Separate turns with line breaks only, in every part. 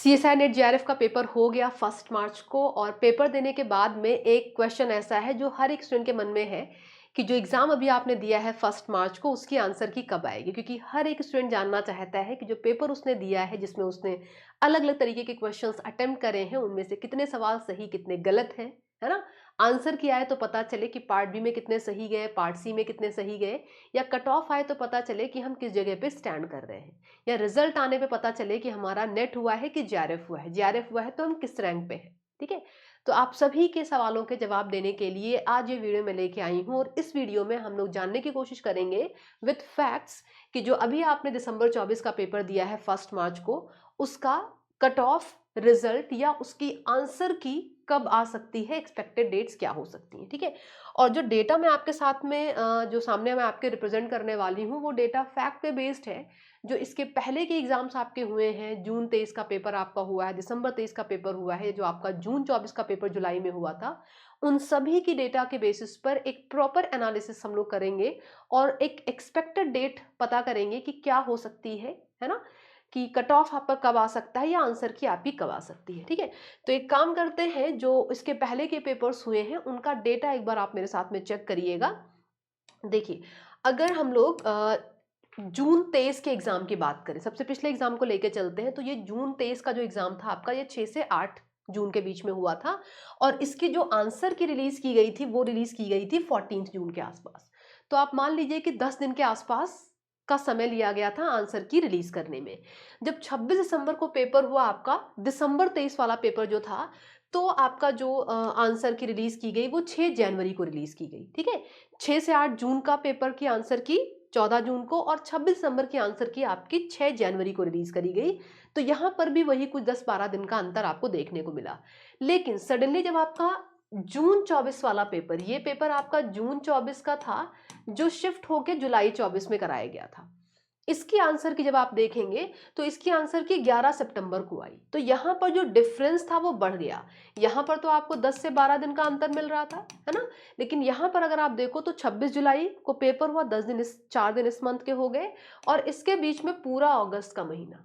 CSI net JRF का paper हो गया 1 मार्च को, और पेपर देने के बाद में एक क्वेश्चन ऐसा है जो हर एक स्टूडेंट के मन में है कि जो एग्जाम अभी आपने दिया है 1 मार्च को, उसकी आंसर की कब आएगी। क्योंकि हर एक स्टूडेंट जानना चाहता है कि जो पेपर उसने दिया है, जिसमें उसने अलग अलग तरीके के क्वेश्चंस अटेम्प्ट करे हैं, उनमें से कितने सवाल सही कितने गलत हैं, है ना। आंसर किया है तो पता चले कि पार्ट बी में कितने सही गए, पार्ट सी में कितने सही गए, या कट ऑफ आए तो पता चले कि हम किस जगह पे स्टैंड कर रहे हैं, या रिजल्ट आने पे पता चले कि हमारा नेट हुआ है कि जेआरएफ हुआ है, जेआरएफ हुआ है तो हम किस रैंक पे हैं। ठीक है, तो आप सभी के सवालों के जवाब देने के लिए आज ये वीडियो मैं लेके आई हूँ, और इस वीडियो में हम लोग जानने की कोशिश करेंगे विथ फैक्ट्स कि जो अभी आपने दिसंबर 24 का पेपर दिया है 1 मार्च को, उसका कट ऑफ रिजल्ट या उसकी आंसर की कब आ सकती है, एक्सपेक्टेड डेट्स क्या हो सकती हैं। ठीक है, और जो डेटा मैं आपके साथ में जो सामने मैं आपके रिप्रेजेंट करने वाली हूँ, वो डेटा फैक्ट पे बेस्ड है। जो इसके पहले के एग्जाम्स आपके हुए हैं, जून 23 का पेपर आपका हुआ है, दिसंबर 23 का पेपर हुआ है, जो आपका जून 24 का पेपर जुलाई में हुआ था, उन सभी की डेटा के बेसिस पर एक प्रॉपर एनालिसिस हम लोग करेंगे और एक एक्सपेक्टेड डेट पता करेंगे कि क्या हो सकती है ना, कि कट ऑफ आपका कब आ सकता है या आंसर की आपकी कब आ सकती है। ठीक है, तो एक काम करते हैं, जो इसके पहले के पेपर्स हुए हैं उनका डेटा एक बार आप मेरे साथ में चेक करिएगा। देखिए, अगर हम लोग जून 23 के एग्जाम की बात करें, सबसे पिछले एग्जाम को लेके चलते हैं, तो ये जून 23 का जो एग्जाम था आपका, ये 6 से 8 जून के बीच में हुआ था, और इसकी जो आंसर की रिलीज की गई थी वो रिलीज की गई थी 14 जून के आसपास। तो आप मान लीजिए कि 10 दिन के आसपास का समय लिया गया था आंसर की रिलीज करने में। जब 26 दिसंबर को पेपर हुआ आपका, दिसंबर 23 वाला पेपर जो था, तो आपका जो आंसर की रिलीज की गई वो 6 जनवरी को रिलीज की गई। ठीक है, 6 से 8 जून का पेपर की आंसर की 14 जून को, और 26 दिसंबर की आंसर की आपकी 6 जनवरी को रिलीज करी गई। तो यहां पर भी वही कुछ 10-12 दिन का अंतर आपको देखने को मिला। लेकिन सडनली जब आपका जून 24 वाला पेपर, ये पेपर आपका जून 24 का था, जो शिफ्ट होके जुलाई 24 में कराया गया था, इसकी आंसर की जब आप देखेंगे तो इसकी आंसर की 11 सितंबर को आई। तो यहां पर जो डिफरेंस था वो बढ़ गया। यहां पर तो आपको 10 से 12 दिन का अंतर मिल रहा था, है ना, लेकिन यहां पर अगर आप देखो तो 26 जुलाई को पेपर हुआ, 10 दिन 4 दिन इस मंथ के हो गए, और इसके बीच में पूरा अगस्त का महीना,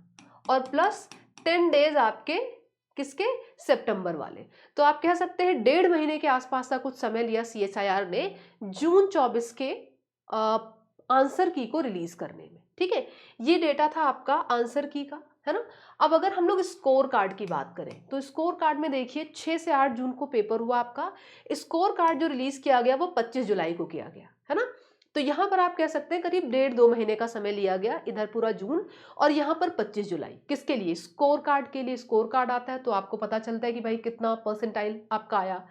और प्लस 10 डेज आपके किसके, सितंबर वाले। तो आप कह सकते हैं 1.5 महीने के आसपास का कुछ समय लिया सीएसआईआर ने जून 24 के आंसर की को रिलीज करने में। ठीक है, ये डेटा था आपका आंसर की का, है ना। अब अगर हम लोग स्कोर कार्ड की बात करें, तो स्कोर कार्ड में देखिए 6 से 8 जून को पेपर हुआ आपका, स्कोर कार्ड जो रिलीज किया गया वो 25 जुलाई को किया गया, है ना। तो यहां पर आप कह सकते हैं करीब 1.5-2 महीने का समय लिया गया, इधर पूरा जून और यहां पर 25 जुलाई। किसके लिए, स्कोर कार्ड के लिए। स्कोर कार्ड आता है तो आपको पता चलता है कि भाई कितना परसेंटाइल आपका आया।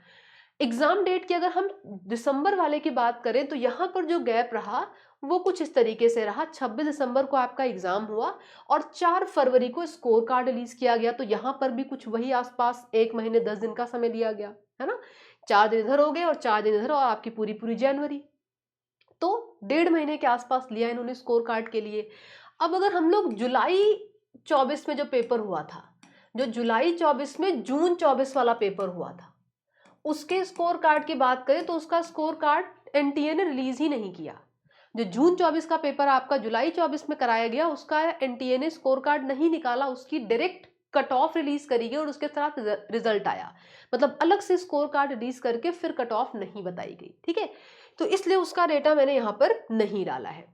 एग्जाम डेट की अगर हम दिसंबर वाले की बात करें, तो यहां पर जो गैप रहा वो कुछ इस तरीके से रहा। 26 दिसंबर को आपका एग्जाम हुआ और 4 फरवरी को स्कोर कार्ड रिलीज किया गया। तो यहां पर भी कुछ वही आसपास 1 महीने 10 दिन का समय लिया गया, है ना। 4 दिन इधर हो गए और 4 दिन इधर, और आपकी पूरी पूरी जनवरी। तो 1.5 महीने के आसपास लिया इन्होंने स्कोर कार्ड के लिए। अब अगर हम लोग जुलाई 24 में जो पेपर हुआ था, जो जुलाई 24 में जून 24 वाला पेपर हुआ था, उसके स्कोर कार्ड की बात करें तो उसका स्कोर कार्ड एनटीए ने रिलीज ही नहीं किया। जो जून 24 का पेपर आपका जुलाई 24 में कराया गया, उसका एनटीए ने स्कोर कार्ड नहीं निकाला, उसकी डायरेक्ट कट ऑफ रिलीज करी गई और उसके साथ रिजल्ट आया। मतलब अलग से स्कोर कार्ड रिलीज करके फिर कट ऑफ नहीं बताई गई। ठीक है, तो इसलिए उसका डेटा मैंने यहाँ पर नहीं डाला है।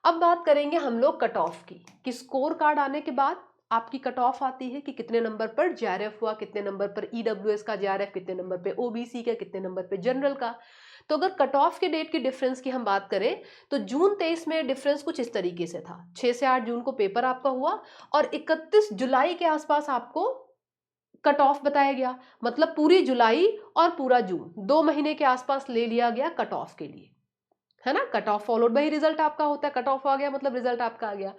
अब बात करेंगे हम लोग कट ऑफ की, कि स्कोर कार्ड आने के बाद आपकी कट ऑफ आती है कि कितने नंबर पर जेआरएफ हुआ, कितने नंबर पर ईडब्ल्यूएस का जेआरएफ, कितने नंबर पे ओबीसी का, कितने नंबर पे जनरल का। तो अगर कट ऑफ के डेट की डिफरेंस की हम बात करें, तो जून 23 में डिफरेंस कुछ इस तरीके से था। 6 से 8 जून को पेपर आपका हुआ और 31 जुलाई के आसपास आपको कट ऑफ बताया गया। मतलब पूरी जुलाई और पूरा जून 2 महीने के आसपास ले लिया गया कट ऑफ के लिए, है ना। Cut off followed by result आपका होता है, कट ऑफ आ गया मतलब रिजल्ट आपका आ गया।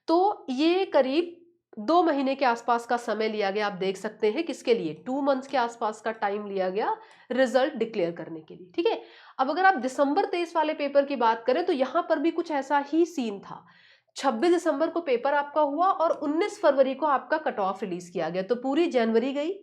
तो ये करीब 2 महीने के आसपास का समय लिया गया, आप देख सकते हैं किसके लिए, 2 मंथ्स के आसपास का टाइम लिया गया रिजल्ट डिक्लेयर करने के लिए। ठीक है, अब अगर आप दिसंबर 23 वाले पेपर की बात करें, तो यहां पर भी कुछ ऐसा ही सीन था। 26 दिसंबर को पेपर आपका हुआ और 19 फरवरी को आपका कट ऑफ रिलीज किया गया। तो पूरी जनवरी गई,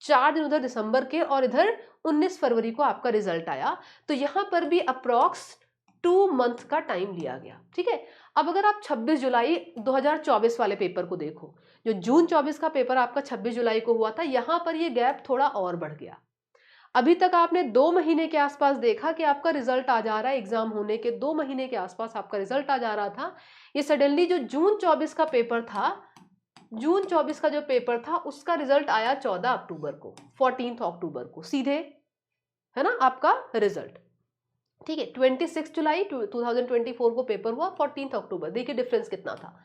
4 दिन उधर दिसंबर के, और इधर 19 फरवरी को आपका रिजल्ट आया। तो यहां पर भी अप्रॉक्स 2 मंथ का टाइम लिया गया। ठीक है, अब अगर आप 26 जुलाई 2024 वाले पेपर को देखो, जो जून 24 का पेपर आपका 26 जुलाई को हुआ था, यहां पर ये गैप थोड़ा और बढ़ गया। अभी तक आपने 2 महीने के आसपास देखा कि आपका रिजल्ट आ जा रहा है, एग्जाम होने के 2 महीने के आसपास आपका रिजल्ट आ जा रहा था। ये सडनली जो जून 24 का पेपर था, जून 24 का जो पेपर था उसका रिजल्ट आया 14 अक्टूबर को, 14 अक्टूबर को सीधे, है ना आपका रिजल्ट। ठीक है, 26 जुलाई 2024 को पेपर हुआ, 14 अक्टूबर, देखिए डिफरेंस कितना था।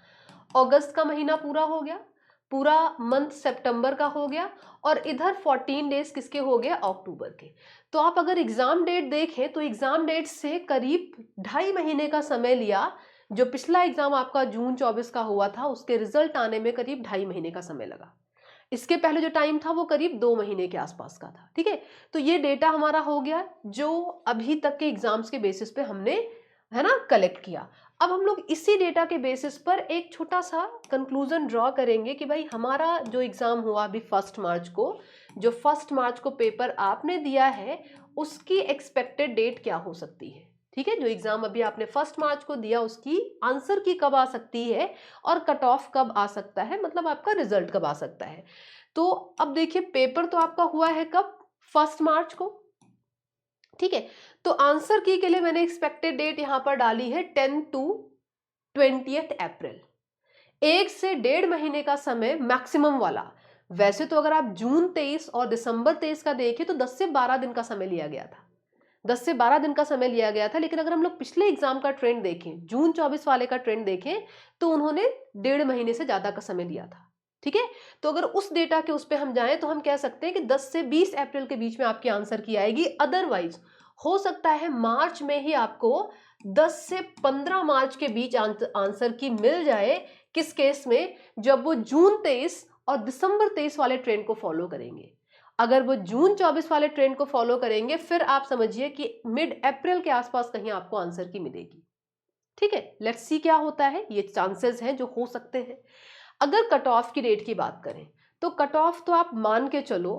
अगस्त का महीना पूरा हो गया, पूरा मंथ सितंबर का हो गया, और इधर 14 डेज किसके हो गए, अक्टूबर के। तो आप अगर एग्जाम डेट देखें तो एग्जाम डेट से करीब 2.5 महीने का समय लिया। जो पिछला एग्जाम आपका जून 24 का हुआ था उसके रिजल्ट आने में करीब 2.5 महीने का समय लगा। इसके पहले जो टाइम था वो करीब 2 महीने के आसपास का था। ठीक है, तो ये डेटा हमारा हो गया जो अभी तक के एग्जाम्स के बेसिस पे हमने, है ना, कलेक्ट किया। अब हम लोग इसी डेटा के बेसिस पर एक छोटा सा कंक्लूजन ड्रॉ करेंगे कि भाई हमारा जो एग्जाम हुआ अभी 1 मार्च को, जो 1 मार्च को पेपर आपने दिया है उसकी एक्सपेक्टेड डेट क्या हो सकती है। ठीक है, जो एग्जाम अभी आपने 1 मार्च को दिया उसकी आंसर की कब आ सकती है, और कट ऑफ कब आ सकता है, मतलब आपका रिजल्ट कब आ सकता है। तो अब देखिए पेपर तो आपका हुआ है कब, 1 मार्च को। ठीक है, तो आंसर की के लिए मैंने एक्सपेक्टेड डेट यहां पर डाली है 10 to 20 अप्रैल। 1 से 1.5 महीने का समय मैक्सिमम वाला। वैसे तो अगर आप जून 23 और दिसंबर 23 का देखें तो 10 से 12 दिन का समय लिया गया था, 10 से 12 दिन का समय लिया गया था। लेकिन अगर हम लोग पिछले एग्जाम का ट्रेंड देखें, जून 24 वाले का ट्रेंड देखें, तो उन्होंने 1.5 महीने से ज्यादा का समय लिया था। ठीक है, तो अगर उस डेटा के उस पे हम जाएं तो हम कह सकते हैं कि 10 से 20 अप्रैल के बीच में आपकी आंसर की आएगी। अदरवाइज हो सकता है मार्च में ही आपको 10 से 15 मार्च के बीच आंसर की मिल जाए। किस केस में, जब वो जून 23 और दिसंबर 23 वाले ट्रेंड को फॉलो करेंगे। अगर वो जून 24 वाले ट्रेंड को फॉलो करेंगे फिर आप समझिए कि मिड अप्रैल के आसपास कहीं आपको आंसर की मिलेगी। ठीक है, लेट्स सी क्या होता है, ये चांसेस हैं जो हो सकते हैं। अगर कट ऑफ की डेट की बात करें तो कट ऑफ तो आप मान के चलो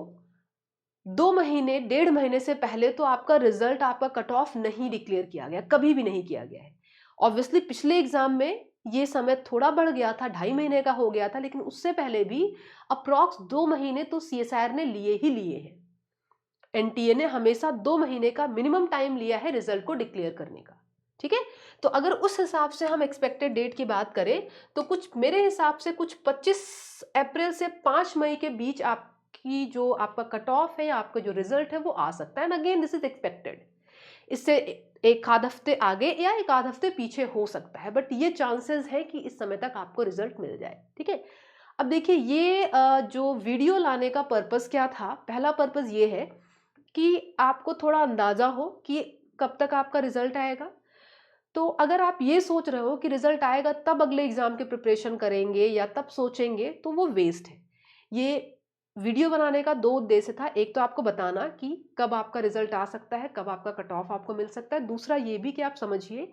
2 महीने 1.5 महीने से पहले तो आपका रिजल्ट, आपका कट ऑफ नहीं डिक्लेयर किया गया, कभी भी नहीं किया गया है। ऑब्वियसली पिछले एग्जाम में ये समय थोड़ा बढ़ गया था, 2.5 महीने का हो गया था, लेकिन उससे पहले भी अप्रॉक्स 2 महीने तो सीएसआईआर ने लिए ही लिए हैं। एनटीए ने हमेशा 2 महीने का मिनिमम टाइम लिया है रिजल्ट को डिक्लेयर करने का। ठीक है, तो अगर उस हिसाब से हम एक्सपेक्टेड डेट की बात करें तो कुछ मेरे हिसाब से कुछ 25 अप्रैल से 5 मई के बीच आपकी जो आपका कट ऑफ है या आपका जो रिजल्ट है वो आ सकता है। And again this is expected, इससे एक आध हफ्ते आगे या एक आध हफ्ते पीछे हो सकता है, बट ये चांसेस है कि इस समय तक आपको रिजल्ट मिल जाए। ठीक है, अब देखिए ये जो वीडियो लाने का पर्पस क्या था, पहला पर्पस ये है कि आपको थोड़ा अंदाजा हो कि कब तक आपका रिजल्ट आएगा। तो अगर आप ये सोच रहे हो कि रिजल्ट आएगा तब अगले एग्जाम की प्रिपरेशन करेंगे या तब सोचेंगे, तो वो वेस्ट है। ये वीडियो बनाने का 2 उद्देश्य था, एक तो आपको बताना कि कब आपका रिजल्ट आ सकता है, कब आपका कट ऑफ आपको मिल सकता है। दूसरा ये भी कि आप समझिए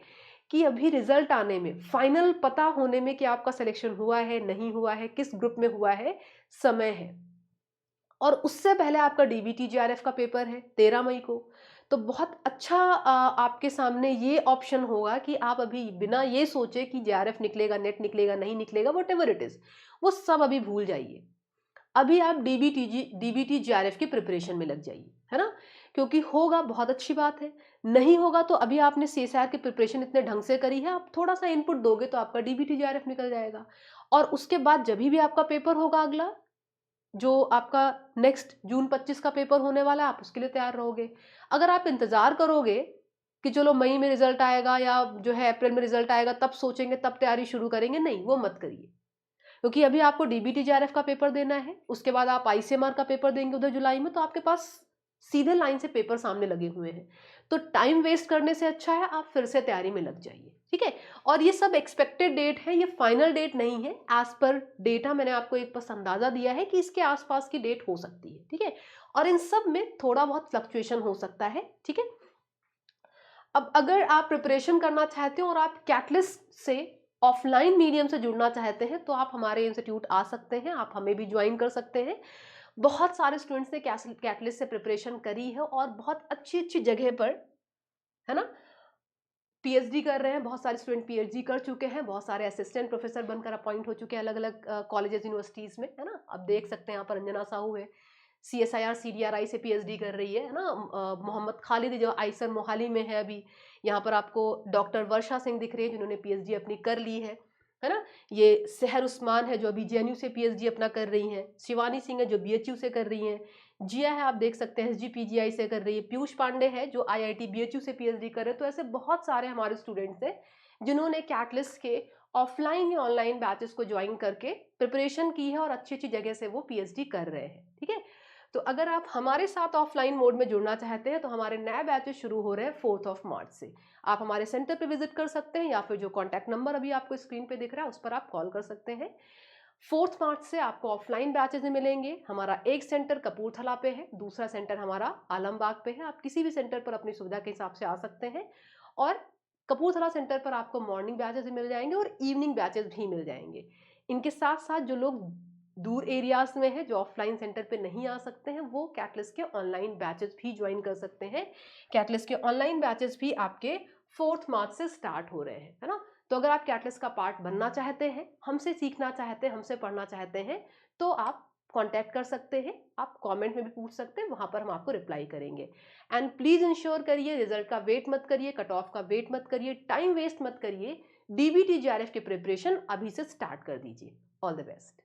कि अभी रिजल्ट आने में, फाइनल पता होने में कि आपका सिलेक्शन हुआ है नहीं हुआ है, किस ग्रुप में हुआ है, समय है। और उससे पहले आपका डीबीटी जेआरएफ का पेपर है 13 मई को। तो बहुत अच्छा आपके सामने ये ऑप्शन होगा कि आप अभी बिना ये सोचे कि जेआरएफ निकलेगा, नेट निकलेगा, नहीं निकलेगा, व्हाटएवर इट इज, वो सब अभी भूल जाइए। अभी आप डीबीटी जेआरएफ की प्रिपरेशन में लग जाइए, है ना। क्योंकि होगा बहुत अच्छी बात है, नहीं होगा तो अभी आपने सीएसआर की प्रिपरेशन इतने ढंग से करी है, आप थोड़ा सा इनपुट दोगे तो आपका डीबीटी जेआरएफ निकल जाएगा। और उसके बाद जब भी आपका पेपर होगा अगला, जो आपका नेक्स्ट जून 25 का पेपर होने वाला है, आप उसके लिए तैयार रहोगे। अगर आप इंतजार करोगे कि चलो मई में रिजल्ट आएगा या जो है अप्रैल में रिजल्ट आएगा तब सोचेंगे तब तैयारी शुरू करेंगे, नहीं, वो मत करिए। क्योंकि अभी आपको डीबीटी जेआरएफ का पेपर देना है, उसके बाद आप आईसीएमआर का पेपर देंगे उधर जुलाई में, तो आपके पास सीधे लाइन से पेपर सामने लगे हुए हैं। तो टाइम वेस्ट करने से अच्छा है आप फिर से तैयारी में लग जाइए। ठीक है, और ये सब एक्सपेक्टेड डेट है, ये फाइनल डेट नहीं है। एज पर डेटा मैंने आपको एक बस अंदाजा दिया है कि इसके आसपास की डेट हो सकती है। ठीक है, और इन सब में थोड़ा बहुत फ्लक्चुएशन हो सकता है। ठीक है, अब अगर आप प्रिपरेशन करना चाहते हो और आप कैटलिस्ट से ऑफलाइन मीडियम से जुड़ना चाहते हैं तो आप हमारे इंस्टीट्यूट आ सकते हैं, आप हमें भी ज्वाइन कर सकते हैं। बहुत सारे स्टूडेंट्स ने कैटलिस्ट से प्रिपरेशन करी है और बहुत अच्छी अच्छी जगह पर, है ना, पीएचडी कर रहे हैं, बहुत सारे स्टूडेंट पीएचडी कर चुके हैं, बहुत सारे असिस्टेंट प्रोफेसर बनकर अपॉइंट हो चुके हैं अलग अलग कॉलेजेस यूनिवर्सिटीज में, है ना। अब देख सकते हैं यहाँ पर अंजना साहू है, सीएसआईआर सीडीआरआई से पीएचडी कर रही है ना। मोहम्मद खालिद जो आईसर मोहाली में है अभी, यहाँ पर आपको डॉक्टर वर्षा सिंह दिख रही है जिन्होंने पीएचडी अपनी कर ली है ना। ये सहर उस्मान है जो अभी जेएनयू से पीएचडी अपना कर रही हैं, शिवानी सिंह है जो बीएचयू से कर रही हैं, जिया है आप देख सकते हैं एसजीपीजीआई से कर रही है, पीयूष पांडे है जो आईआईटी बीएचयू से पीएचडी कर रहे हैं। तो ऐसे बहुत सारे हमारे स्टूडेंट्स हैं जिन्होंने कैटलिस्ट के ऑफलाइन या ऑनलाइन बैचेस को ज्वाइन करके प्रिपरेशन की है और अच्छी अच्छी जगह से वो पीएचडी कर रहे हैं, ठीक है। तो अगर आप हमारे साथ ऑफलाइन मोड में जुड़ना चाहते हैं तो हमारे नए बैचेस शुरू हो रहे हैं 4 मार्च से। आप हमारे सेंटर पे विजिट कर सकते हैं या फिर जो कॉन्टैक्ट नंबर अभी आपको स्क्रीन पे दिख रहा है उस पर आप कॉल कर सकते हैं। 4 मार्च से आपको ऑफलाइन बैचेज मिलेंगे। हमारा एक सेंटर कपूरथला पे है, दूसरा सेंटर हमारा आलमबाग पे है। आप किसी भी सेंटर पर अपनी सुविधा के हिसाब से आ सकते हैं और कपूरथला सेंटर पर आपको मॉर्निंग बैचेज मिल जाएंगे और इवनिंग बैचेज भी मिल जाएंगे। इनके साथ साथ जो लोग दूर एरियाज में है, जो ऑफलाइन सेंटर पे नहीं आ सकते हैं, वो कैटलिस्ट के ऑनलाइन बैचेस भी ज्वाइन कर सकते हैं। कैटलिस्ट के ऑनलाइन बैचेस भी आपके 4 मार्च से स्टार्ट हो रहे हैं, है ना। तो अगर आप कैटलिस्ट का पार्ट बनना चाहते हैं, हमसे सीखना चाहते हैं, हमसे पढ़ना चाहते हैं, तो आप कांटेक्ट कर सकते हैं। आप कमेंट में भी पूछ सकते हैं, वहां पर हम आपको रिप्लाई करेंगे। एंड प्लीज इंश्योर करिए, रिजल्ट का वेट मत करिए, कट ऑफ का वेट मत करिए, टाइम वेस्ट मत करिए। डीबीटी जेआरएफ की प्रिपरेशन अभी से स्टार्ट कर दीजिए। All the best.